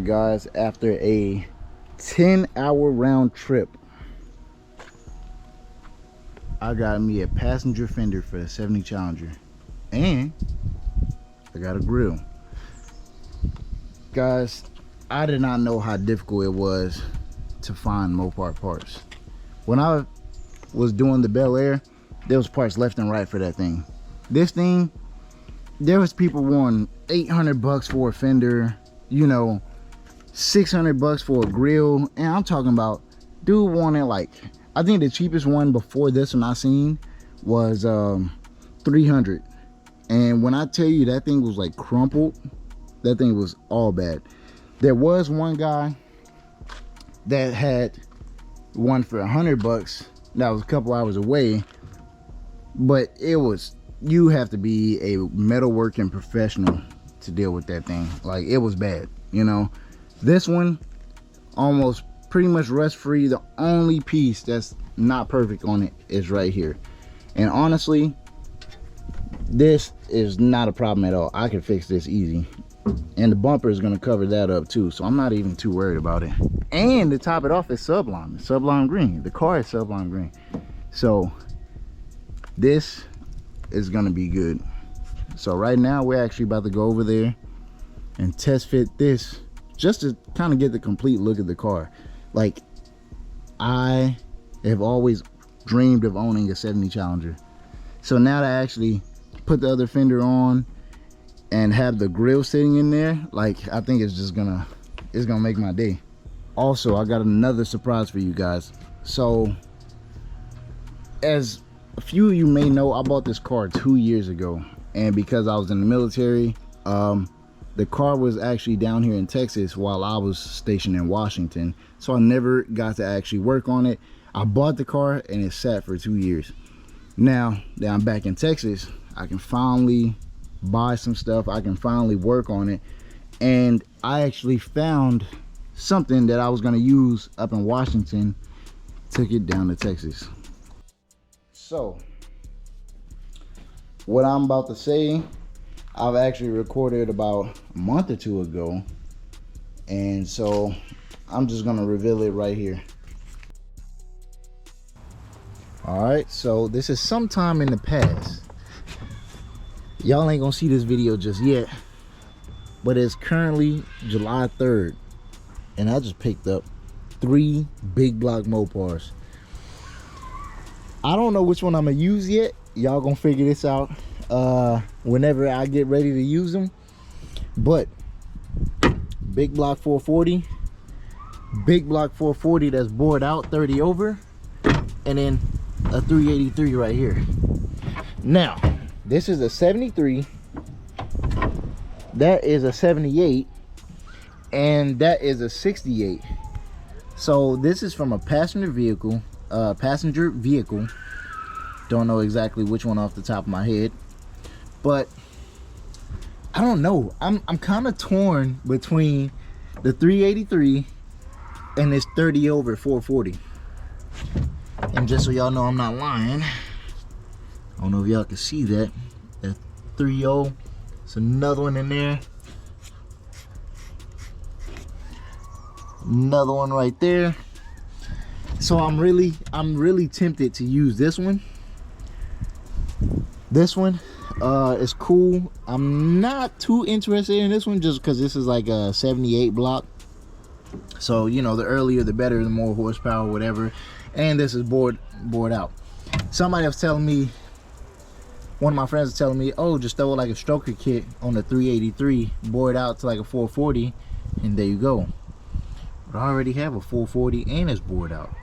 guys, after a 10-hour round trip, I got me a passenger fender for the 70 Challenger, and I got a grill. Guys, I did not know how difficult it was to find Mopar parts. When I was doing the Bel Air, there was parts left and right for that thing. This thing, there was people wanting 800 bucks for a fender, you know, 600 bucks for a grill, and I'm talking about dude wanted, like, I think the cheapest one before this one I seen was 300. And when I tell you that thing was like crumpled, that thing was all bad. There was one guy that had one for 100 bucks that was a couple hours away, but it was, you have to be a metalworking professional to deal with that thing. Like, it was bad, you know. This one almost pretty much rust free. The only piece that's not perfect on it is right here, and honestly this is not a problem at all. I can fix this easy, and the bumper is going to cover that up too, so I'm not even too worried about it. And to top it off, it's Sublime. It's Sublime green. The car is Sublime green, so this is going to be good. So right now we're actually about to go over there and test fit this, just to kind of get the complete look of the car. Like, I have always dreamed of owning a 70 Challenger, so now to actually put the other fender on and have the grill sitting in there, like, I think it's just gonna, it's gonna make my day. Also, I got another surprise for you guys. So as a few of you may know, I bought this car 2 years ago, and because I was in the military, the car was actually down here in Texas while I was stationed in Washington, so I never got to actually work on it. I bought the car and it sat for 2 years. Now that I'm back in Texas, I can finally buy some stuff. I can finally work on it, and I actually found something that I was going to use up in Washington, took it down to Texas. So what I'm about to say, I've actually recorded about a month or two ago, and so I'm just gonna reveal it right here. All right, so this is sometime in the past. Y'all ain't gonna see this video just yet, but it's currently July 3rd, and I just picked up 3 big block Mopars. I don't know which one I'm gonna use yet. Y'all gonna figure this out whenever I get ready to use them. But big block 440, big block 440 that's bored out 30 over, and then a 383 right here. Now this is a 73, that is a 78, and that is a 68. So this is from a passenger vehicle. Don't know exactly which one off the top of my head, but I don't know. I'm kind of torn between the 383 and this 30 over 440. And just so y'all know I'm not lying, I don't know if y'all can see that 30, it's another one in there, another one right there. So I'm really tempted to use this one. This one is cool. I'm not too interested in this one just because this is like a 78 block, so you know, the earlier the better, the more horsepower, whatever. And this is bored out. Somebody was telling me, one of my friends was telling me, oh, just throw like a stroker kit on the 383, bored out to like a 440, and there you go. But I already have a 440 and it's bored out,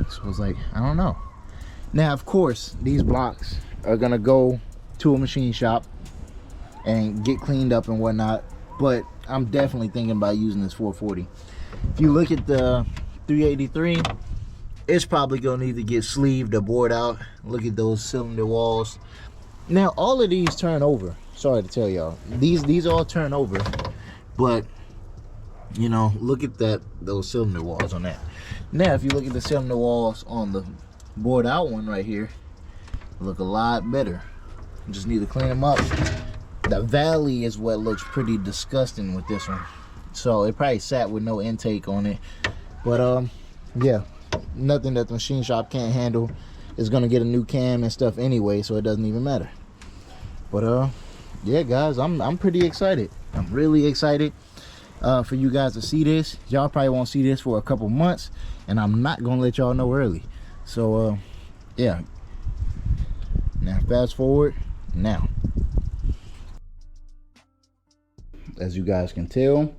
so I was like, I don't know. Now of course these blocks are gonna go to a machine shop and get cleaned up and whatnot, but I'm definitely thinking about using this 440. If you look at the 383, it's probably gonna need to get sleeved or bored out. Look at those cylinder walls. Now all of these turn over. Sorry to tell y'all, these all turn over, but you know, look at those cylinder walls on that. Now if you look at the cylinder walls on the bored out one right here, look a lot better. You just need to clean them up. The valley is what looks pretty disgusting with this one. So it probably sat with no intake on it. But yeah, nothing that the machine shop can't handle. Is gonna get a new cam and stuff anyway, so it doesn't even matter. But yeah guys, I'm pretty excited. I'm really excited for you guys to see this. Y'all probably won't see this for a couple months, and I'm not gonna let y'all know early. So yeah, now fast forward. Now, as you guys can tell,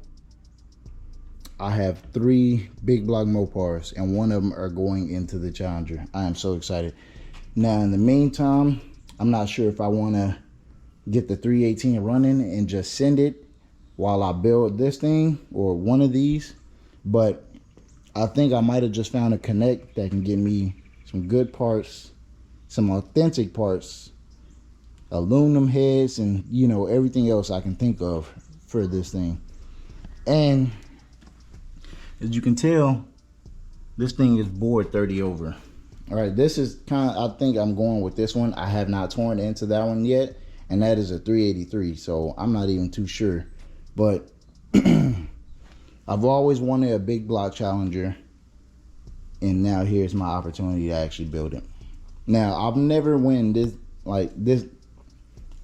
I have 3 big block Mopars, and one of them are going into the Challenger. I am so excited. Now in the meantime, I'm not sure if I want to get the 318 running and just send it while I build this thing or one of these, but I think I might have just found a connect that can give me some good parts, some authentic parts, aluminum heads, and you know, everything else I can think of for this thing. And as you can tell, this thing is bored 30 over. All right, this is kind of, I think I'm going with this one. I have not torn into that one yet, and that is a 383, so I'm not even too sure. But I've always wanted a big block Challenger, and now here's my opportunity to actually build it. Now, I've never went this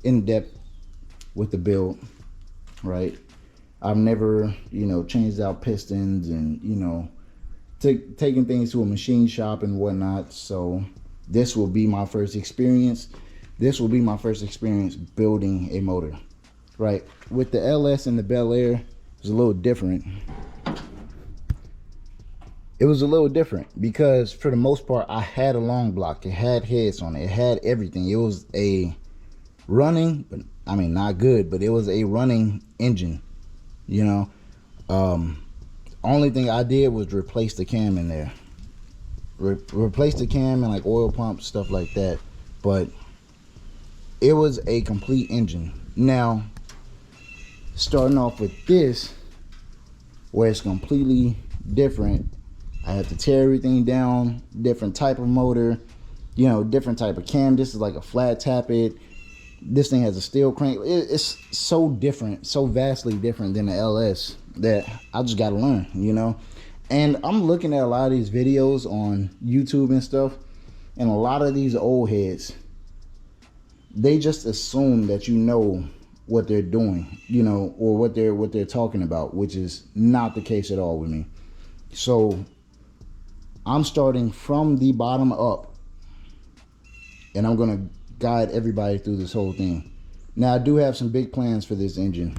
in depth with the build, right? I've never, you know, changed out pistons and, you know, taking things to a machine shop and whatnot. So this will be my first experience. This will be my first experience building a motor, right? With the LS and the Bel Air, it's a little different. It was a little different because for the most part, I had a long block. It had heads on it. It had everything. It was a running, but I mean, not good, but it was a running engine. You know, only thing I did was replace the cam in there, replace the cam and like oil pump stuff like that. But it was a complete engine. Now, starting off with this, where it's completely different, I had to tear everything down, different type of motor, you know, different type of cam. This is like a flat tappet. This thing has a steel crank. It's so different, so vastly different than the LS that I just got to learn, you know. And I'm looking at a lot of these videos on YouTube and stuff, and a lot of these old heads, they just assume that you know what they're doing, you know, or what they're talking about, which is not the case at all with me. So I'm starting from the bottom up, and I'm gonna guide everybody through this whole thing. Now, I do have some big plans for this engine.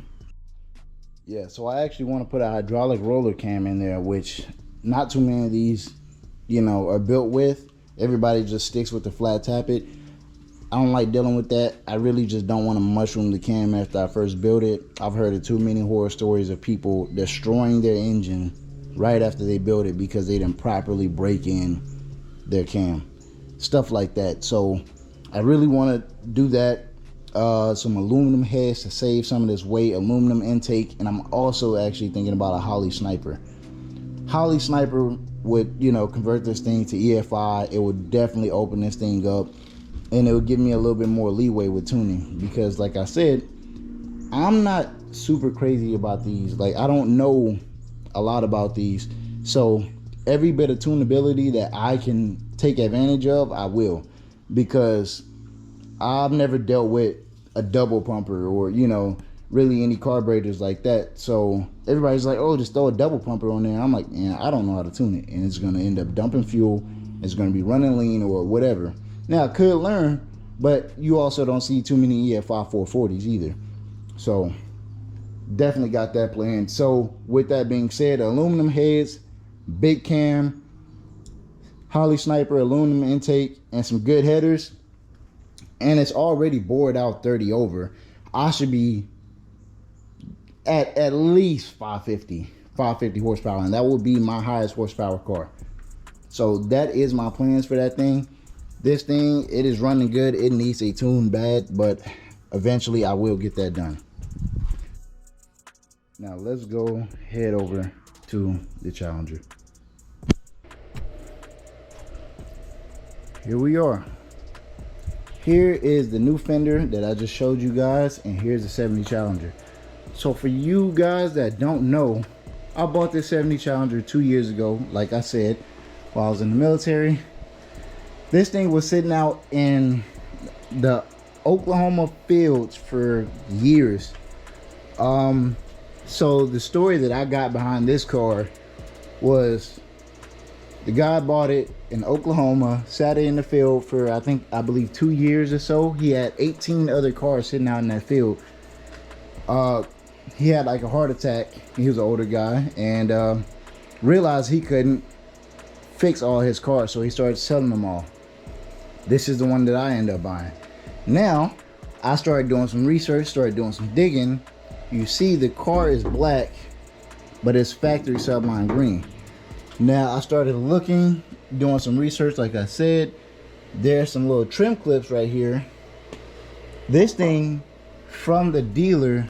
Yeah, so I actually want to put a hydraulic roller cam in there, which not too many of these, you know, are built with. Everybody just sticks with the flat tappet. I don't like dealing with that. I really just don't want to mushroom the cam after I first build it. I've heard of too many horror stories of people destroying their engine right after they build it because they didn't properly break in their cam. Stuff like that. So I really want to do that. Some aluminum heads to save some of this weight, aluminum intake, and I'm also actually thinking about a Holley Sniper. Holley Sniper would, you know, convert this thing to EFI. It would definitely open this thing up, and it would give me a little bit more leeway with tuning, because like I said, I'm not super crazy about these. Like, I don't know a lot about these, so every bit of tunability that I can take advantage of, I will, because I've never dealt with a double pumper or, you know, really any carburetors like that. So everybody's like, oh, just throw a double pumper on there. I'm like, man, I don't know how to tune it, and it's going to end up dumping fuel. It's going to be running lean or whatever. Now, I could learn, but you also don't see too many EFI 440s either. So definitely got that planned. So with that being said, aluminum heads, big cam, Holley Sniper, aluminum intake, and some good headers. And it's already bored out 30 over. I should be at least 550 horsepower, and that will be my highest horsepower car. So that is my plans for that thing. This thing, it is running good. It needs a tune bad, but eventually I will get that done. Now let's go head over to the Challenger. Here we are. Here is the new fender that I just showed you guys, and here's the 70 Challenger. So for you guys that don't know, I bought this 70 Challenger 2 years ago, like I said, while I was in the military. This thing was sitting out in the Oklahoma fields for years. So the story that I got behind this car was the guy bought it in Oklahoma, sat it in the field for I believe 2 years or so. He had 18 other cars sitting out in that field. He had like a heart attack. He was an older guy and realized he couldn't fix all his cars, so he started selling them all. This is the one that I ended up buying. Now I started doing some research, started doing some digging. You see the car is black, but it's factory Sublime green. Now I started looking, doing some research. Like I said, there's some little trim clips right here. This thing from the dealer,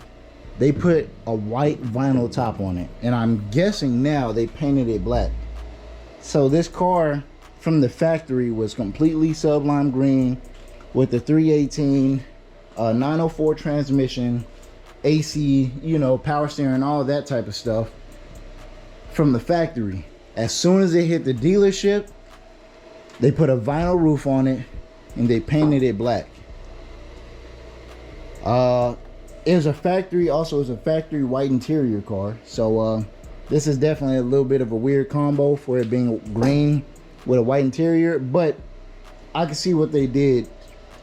they put a white vinyl top on it, and I'm guessing now they painted it black. So this car from the factory was completely Sublime green with the 318 904 transmission, AC, you know, power steering, all that type of stuff from the factory. As soon as it hit the dealership, they put a vinyl roof on it and they painted it black. It was a factory, also it was a factory white interior car. So this is definitely a little bit of a weird combo for it being green with a white interior, but I can see what they did,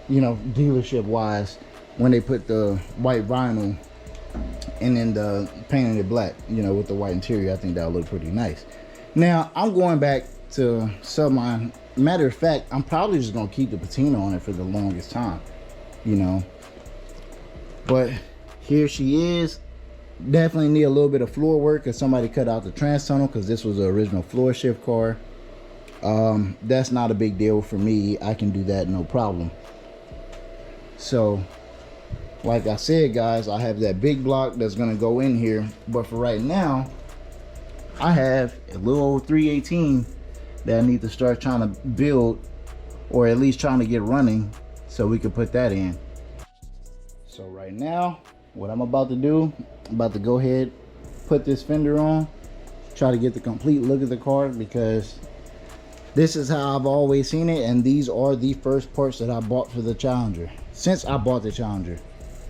you know, dealership wise, when they put the white vinyl and then the painted it black, you know, with the white interior. I think that'll look pretty nice. Now I'm going back to Sublime. Matter of fact, I'm probably just gonna keep the patina on it for the longest time, you know. But here she is. Definitely need a little bit of floor work because somebody cut out the trans tunnel, because this was the original floor shift car. That's not a big deal for me. I can do that, no problem. So like I said, guys, I have that big block that's gonna go in here, but for right now I have a little old 318 that I need to start trying to build, or at least trying to get running, so we can put that in. So right now what I'm about to do, I'm about to go ahead, put this fender on, try to get the complete look of the car, because this is how I've always seen it, and these are the first parts that I bought for the Challenger. Since I bought the Challenger,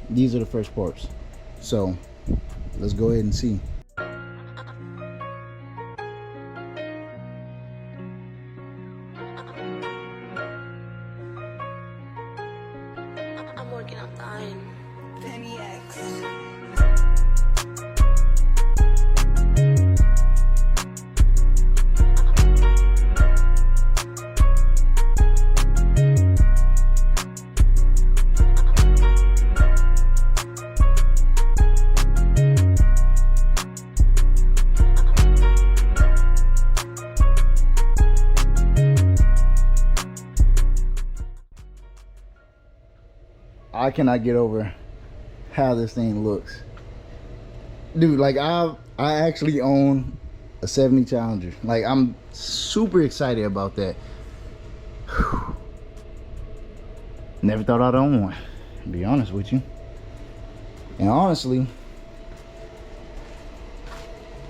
these are the first parts. So let's go ahead and see. I'm working on dying. Penny X. I cannot get over how this thing looks, dude. Like I actually own a 70 Challenger. Like I'm super excited about that. Whew. Never thought I'd own one, to be honest with you. And honestly,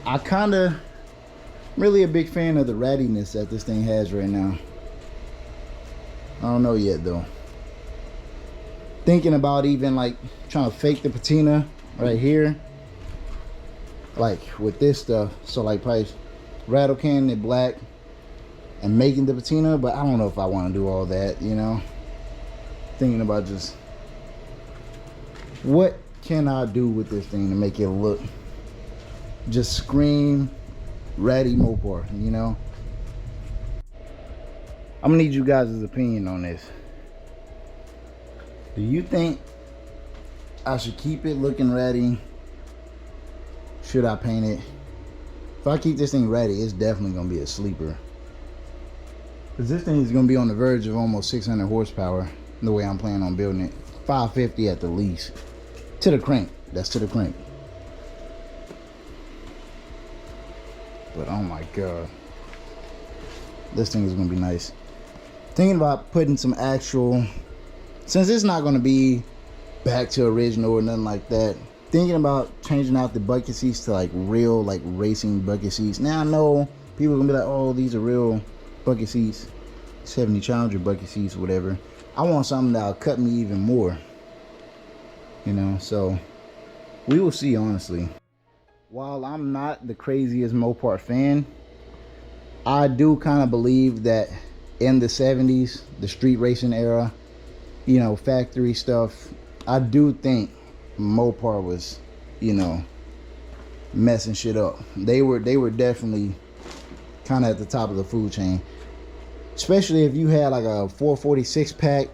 I kinda really a big fan of the rattiness that this thing has right now. I don't know yet though. Thinking about even like trying to fake the patina right here, like with this stuff. So like probably rattle can it black and making the patina, but I don't know if I want to do all that, you know. Thinking about just what can I do with this thing to make it look, just scream ratty Mopar, you know. I'm gonna need you guys' opinion on this. Do you think I should keep it looking ratty? Should I paint it? If I keep this thing ratty, it's definitely gonna be a sleeper, because this thing is gonna be on the verge of almost 600 horsepower the way I'm planning on building it. 550 at the least, to the crank. That's to the crank. But oh my god, this thing is gonna be nice. Thinking about putting some actual, since it's not going to be back to original or nothing like that, thinking about changing out the bucket seats to like real like racing bucket seats. Now I know people are gonna be like, oh, these are real bucket seats, 70 Challenger bucket seats, whatever. I want something that'll cut me even more, you know. So we will see, honestly. While I'm not the craziest Mopar fan, I do kind of believe that in the 70s, the street racing era, you know, factory stuff, I do think Mopar was, you know, messing shit up. They were definitely kind of at the top of the food chain, especially if you had like a 446 pack,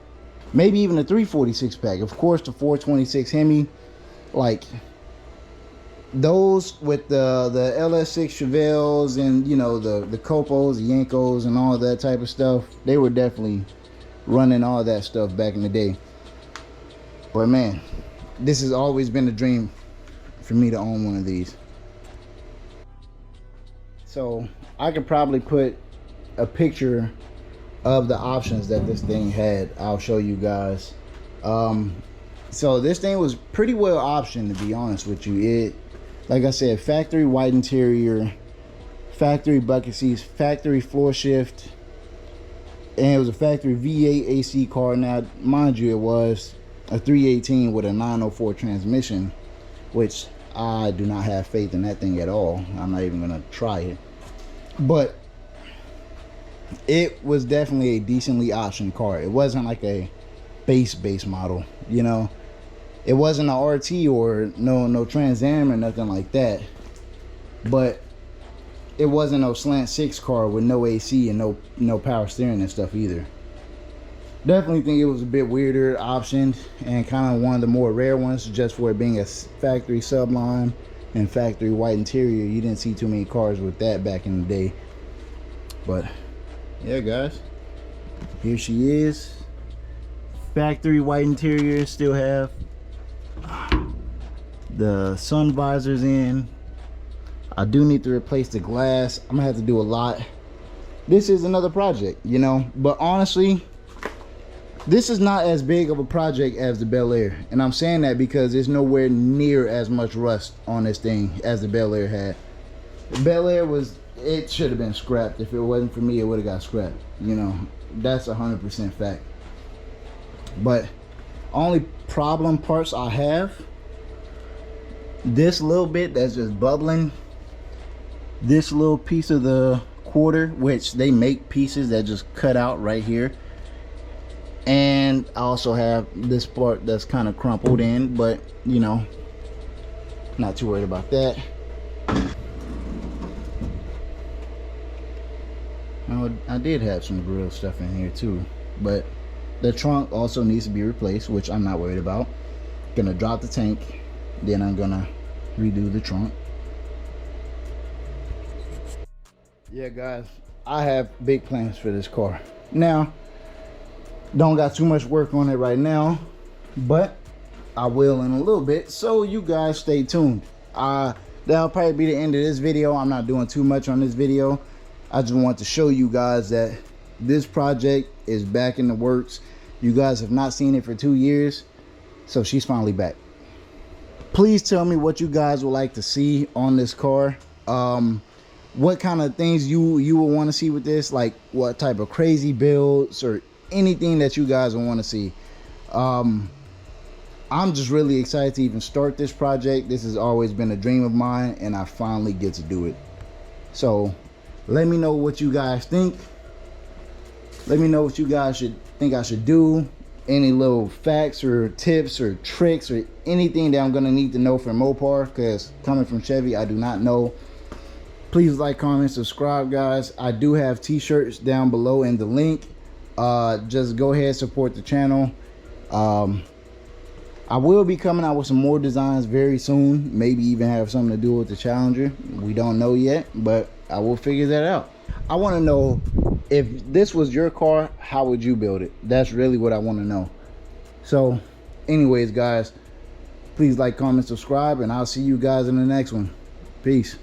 maybe even a 346 pack. Of course, the 426 Hemi, like those with the LS6 Chevelles and, you know, the Copos, the Yankos, and all of that type of stuff. They were definitely running all that stuff back in the day. But man, this has always been a dream for me to own one of these. So I could probably put a picture of the options that this thing had. I'll show you guys. So this thing was pretty well optioned, to be honest with you. It, like I said, factory white interior, factory bucket seats, factory floor shift, and it was a factory V8 AC car. Now, mind you, it was a 318 with a 904 transmission, which I do not have faith in that thing at all. I'm not even gonna try it. But it was definitely a decently optioned car. It wasn't like a base model, you know. It wasn't an RT or no Trans Am or nothing like that. But it wasn't no slant 6 car with no AC and no power steering and stuff either. Definitely think it was a bit weirder optioned and kind of one of the more rare ones, just for it being a factory subline and factory white interior. You didn't see too many cars with that back in the day. But yeah, guys, here she is. Factory white interior. Still have the sun visors in. I do need to replace the glass. I'm gonna have to do a lot. This is another project, you know, but honestly, this is not as big of a project as the Bel Air, and I'm saying that because there's nowhere near as much rust on this thing as the Bel Air had. The Bel Air was, it should have been scrapped. If it wasn't for me, it would have got scrapped, you know. That's 100% fact. But only problem parts I have, this little bit that's just bubbling, this little piece of the quarter, which they make pieces that just cut out right here, and I also have this part that's kind of crumpled in, but you know, not too worried about that. I did have some grill stuff in here too, but the trunk also needs to be replaced, which I'm not worried about. Gonna drop the tank, then I'm gonna redo the trunk. Yeah, guys, I have big plans for this car. Now, don't got too much work on it right now, but I will in a little bit, so you guys stay tuned. That'll probably be the end of this video. I'm not doing too much on this video. I just want to show you guys that this project is back in the works. You guys have not seen it for 2 years, so she's finally back. Please tell me what you guys would like to see on this car. What kind of things you would want to see with this, like what type of crazy builds or anything that you guys would want to see. I'm just really excited to even start this project. This has always been a dream of mine, and I finally get to do it. So let me know what you guys think. Let me know what you guys think I should do. Any little facts or tips or tricks or anything that I'm gonna need to know from Mopar, because coming from Chevy, I do not know. Please like, comment, subscribe, guys. I do have t-shirts down below in the link. Just go ahead, support the channel. I will be coming out with some more designs very soon, maybe even have something to do with the Challenger. We don't know yet, but I will figure that out. I want to know, if this was your car, how would you build it? That's really what I want to know. So anyways, guys, please like, comment, subscribe, and I'll see you guys in the next one. Peace.